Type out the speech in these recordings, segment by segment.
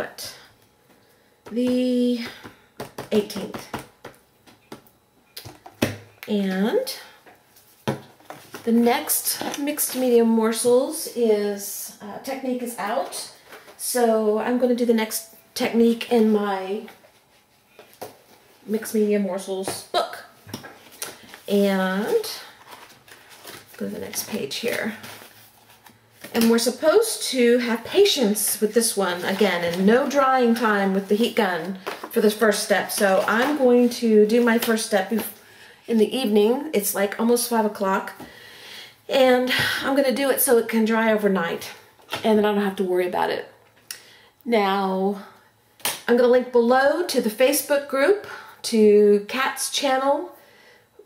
what? The 18th. And the next mixed medium morsels is, technique is out. So I'm going to do the next technique in my mixed medium morsels book. And go to the next page here. And we're supposed to have patience with this one again, and no drying time with the heat gun for the first step. So I'm going to do my first step in the evening. It's like almost 5 o'clock. And I'm going to do it so it can dry overnight. And then I don't have to worry about it. Now, I'm going to link below to the Facebook group, to Kat's channel,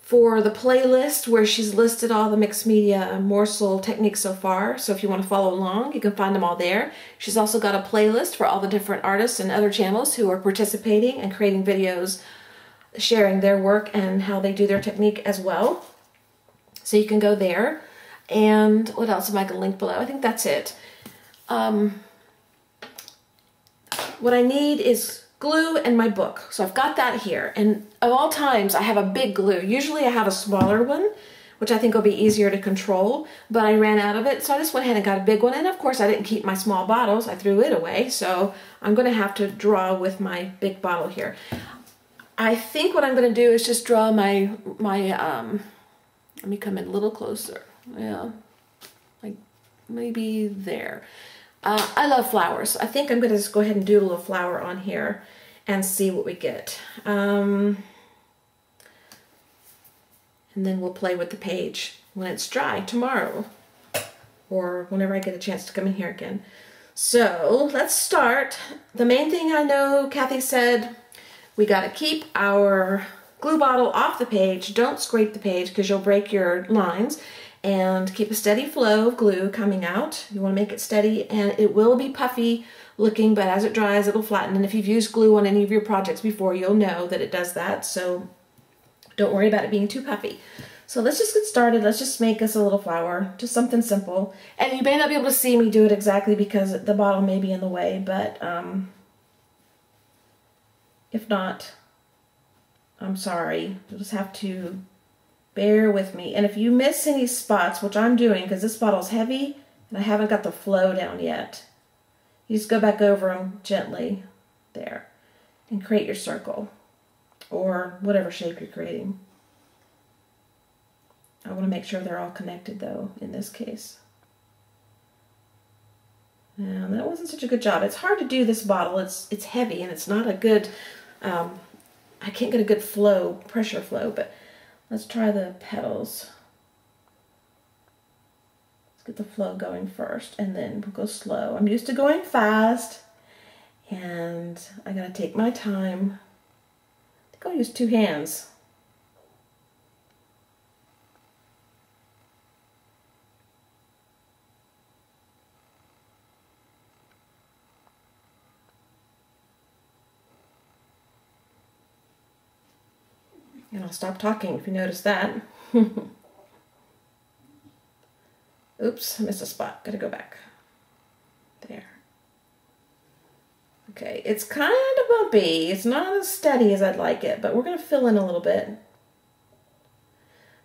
for the playlist where she's listed all the mixed media morsel techniques so far. So if you want to follow along, you can find them all there. She's also got a playlist for all the different artists and other channels who are participating and creating videos, sharing their work and how they do their technique as well. So you can go there. And what else am I going to link below? I think that's it. What I need is glue and my book. So I've got that here. And of all times, I have a big glue. Usually I have a smaller one, which I think will be easier to control, but I ran out of it. So I just went ahead and got a big one. And of course I didn't keep my small bottles. I threw it away. So I'm going to have to draw with my big bottle here. I think what I'm going to do is just draw my let me come in a little closer. Yeah, like maybe there. I love flowers. I think I'm going to just go ahead and doodle a flower on here and see what we get. And then we'll play with the page when it's dry tomorrow or whenever I get a chance to come in here again. So let's start. The main thing I know, Kathy said, we got to keep our glue bottle off the page. Don't scrape the page because you'll break your lines. And keep a steady flow of glue coming out. You want to make it steady, and it will be puffy looking, but as it dries, it'll flatten. And if you've used glue on any of your projects before, you'll know that it does that. So don't worry about it being too puffy. So let's just get started. Let's just make us a little flower, just something simple. And you may not be able to see me do it exactly because the bottle may be in the way, but if not, I'm sorry. You'll just have to bear with me. And if you miss any spots, which I'm doing because this bottle's heavy and I haven't got the flow down yet, you just go back over them gently there and create your circle or whatever shape you're creating. I want to make sure they're all connected though in this case. Now that wasn't such a good job. It's hard to do this bottle. It's heavy and it's not a good, I can't get a good flow, pressure flow, but let's try the petals. Let's get the flow going first, and then we'll go slow. I'm used to going fast, and I gotta take my time. I think I'll use 2 hands. And I'll stop talking if you notice that. Oops, I missed a spot. Gotta go back. There. Okay, it's kind of bumpy. It's not as steady as I'd like it, but we're gonna fill in a little bit.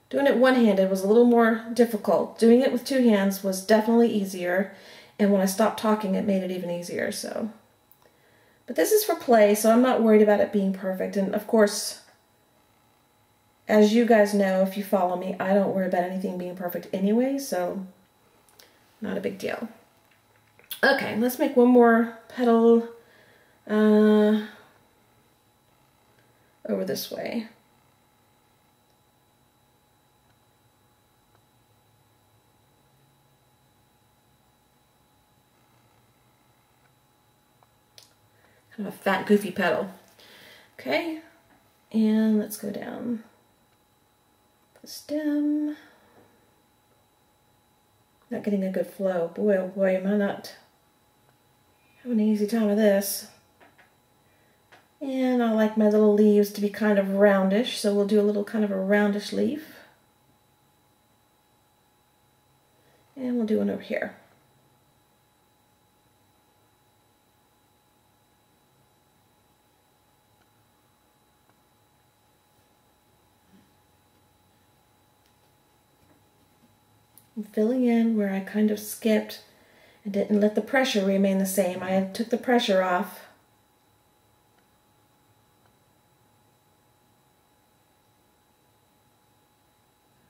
Doing it one-handed was a little more difficult. Doing it with 2 hands was definitely easier, and when I stopped talking, it made it even easier, so. But this is for play, so I'm not worried about it being perfect, and of course, as you guys know, if you follow me, I don't worry about anything being perfect anyway, so not a big deal. Okay, let's make one more petal over this way. Kind of a fat, goofy petal. Okay, and let's go down the stem. Not getting a good flow. Boy, oh boy, am I not having an easy time with this. And I like my little leaves to be kind of roundish, so we'll do a little kind of a roundish leaf. And we'll do one over here. I'm filling in where I kind of skipped and didn't let the pressure remain the same. I took the pressure off.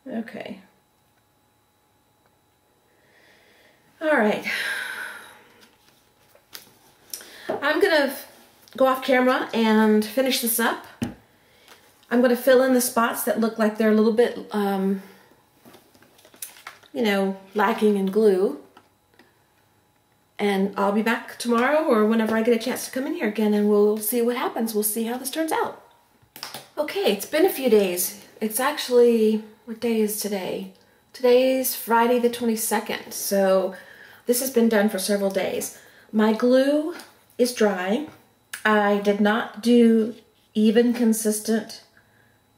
Okay. All right. I'm gonna go off camera and finish this up. I'm gonna fill in the spots that look like they're a little bit, you know, lacking in glue. And I'll be back tomorrow or whenever I get a chance to come in here again, and we'll see what happens. We'll see how this turns out. Okay, it's been a few days. It's actually, what day is today? Today's Friday the 22nd, so this has been done for several days. My glue is dry. I did not do even consistent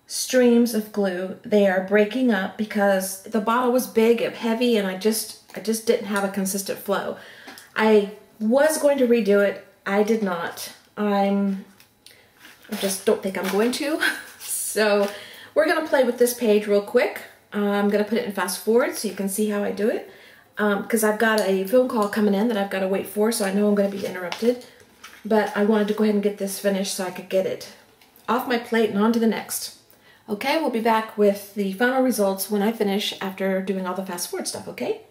streams of glue. They are breaking up because the bottle was big and heavy, and I just didn't have a consistent flow. I was going to redo it. I did not. I just don't think I'm going to. So we're gonna play with this page real quick. I'm gonna put it in fast forward so you can see how I do it. Because I've got a phone call coming in that I've got to wait for, so I know I'm gonna be interrupted. But I wanted to go ahead and get this finished so I could get it off my plate and on to the next. Okay, we'll be back with the final results when I finish after doing all the fast forward stuff, okay?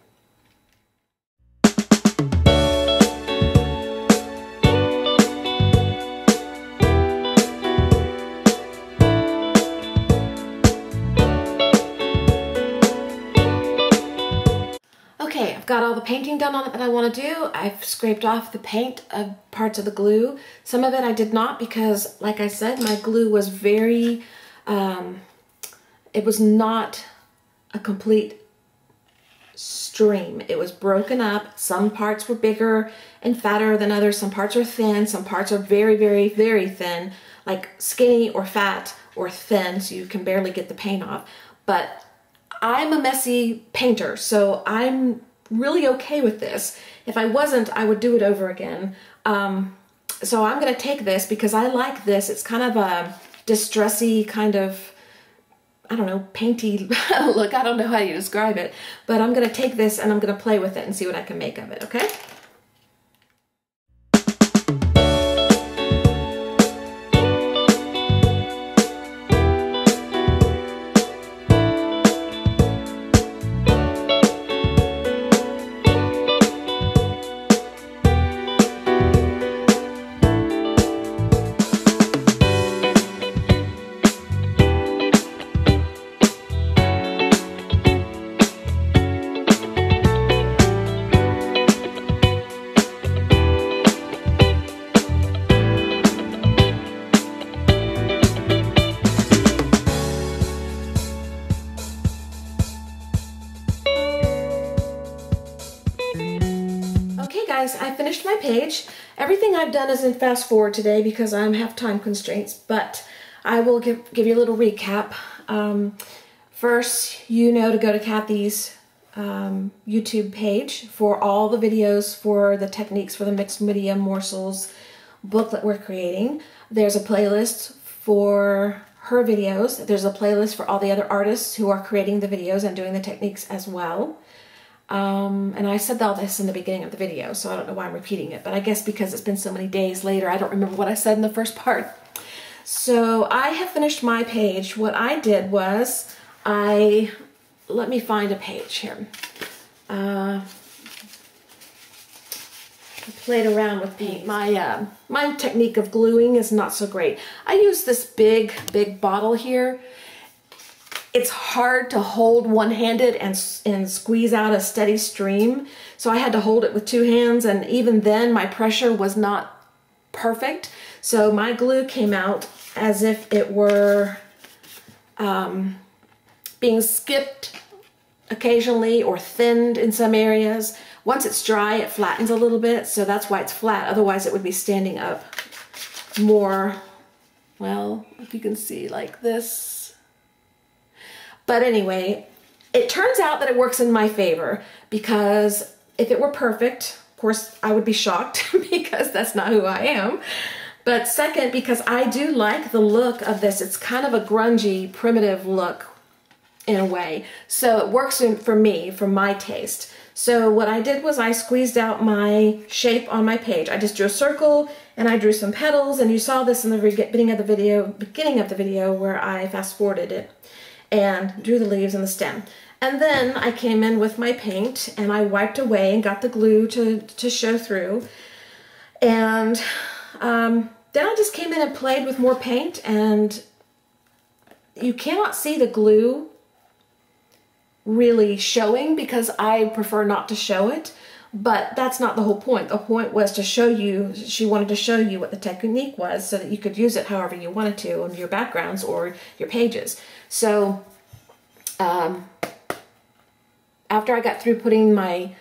Okay, I've got all the painting done on it that I want to do. I've scraped off the paint of parts of the glue. Some of it I did not because, like I said, my glue was very, it was not a complete stream. It was broken up. Some parts were bigger and fatter than others. Some parts are thin. Some parts are very, very, very thin, like skinny or fat or thin, so you can barely get the paint off. But I'm a messy painter, so I'm really okay with this. If I wasn't, I would do it over again. So I'm gonna take this because I like this. It's kind of a distressy kind of, I don't know, painty look. I don't know how you describe it, but I'm gonna take this and I'm gonna play with it and see what I can make of it, okay? I finished my page. Everything I've done is in fast forward today because I have time constraints, but I will give you a little recap. First, you know to go to Kathy's YouTube page for all the videos for the techniques for the mixed media morsels booklet we're creating. There's a playlist for her videos. There's a playlist for all the other artists who are creating the videos and doing the techniques as well. And I said all this in the beginning of the video, so I don't know why I'm repeating it, but I guess because it's been so many days later, I don't remember what I said in the first part. So I have finished my page. What I did was let me find a page here. I played around with paint. My technique of gluing is not so great. I use this big bottle here. It's hard to hold one-handed and squeeze out a steady stream. So I had to hold it with two hands, and even then my pressure was not perfect. So my glue came out as if it were being skipped occasionally or thinned in some areas. Once it's dry, it flattens a little bit, so that's why it's flat. Otherwise it would be standing up more, well, if you can see, like this. But anyway, it turns out that it works in my favor because if it were perfect, of course, I would be shocked because that's not who I am. But second, because I do like the look of this. It's kind of a grungy, primitive look. in a way. So it works for me, for my taste. So what I did was I squeezed out my shape on my page. I just drew a circle and I drew some petals, and you saw this in the beginning of the video where I fast forwarded it and drew the leaves and the stem. And then I came in with my paint and I wiped away and got the glue to show through. And then I just came in and played with more paint, and you cannot see the glue really showing because I prefer not to show it, but that's not the whole point. The point was to show you, she wanted to show you what the technique was so that you could use it however you wanted to on your backgrounds or your pages. So after I got through putting my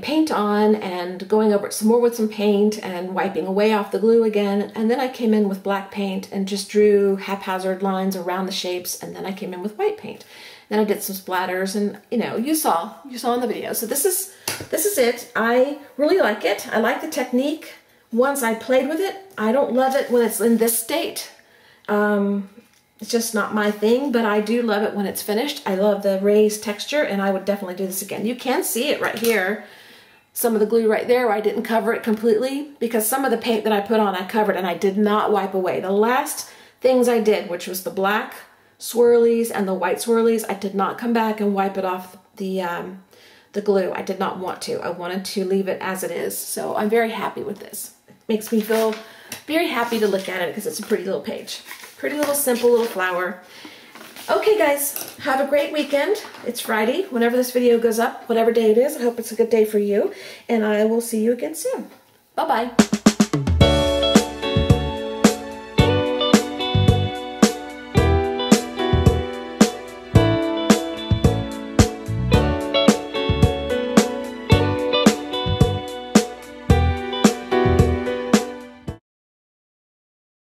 paint on and going over it some more with some paint and wiping away off the glue again, and then I came in with black paint and just drew haphazard lines around the shapes, and then I came in with white paint. Then I did some splatters, and you know, you saw in the video. So this is it. I really like it. I like the technique once I played with it. I don't love it when it's in this state. It's just not my thing, but I do love it when it's finished. I love the raised texture, and I would definitely do this again. You can see it right here. Some of the glue right there where I didn't cover it completely because some of the paint that I put on I covered and I did not wipe away. The last things I did, which was the black swirlies and the white swirlies, I did not come back and wipe it off the glue. I did not want to. I wanted to leave it as it is. So I'm very happy with this. It makes me feel very happy to look at it because it's a pretty little page. Pretty little simple little flower. Okay guys, have a great weekend. It's Friday, whenever this video goes up, whatever day it is. I hope it's a good day for you, and I will see you again soon. Bye-bye.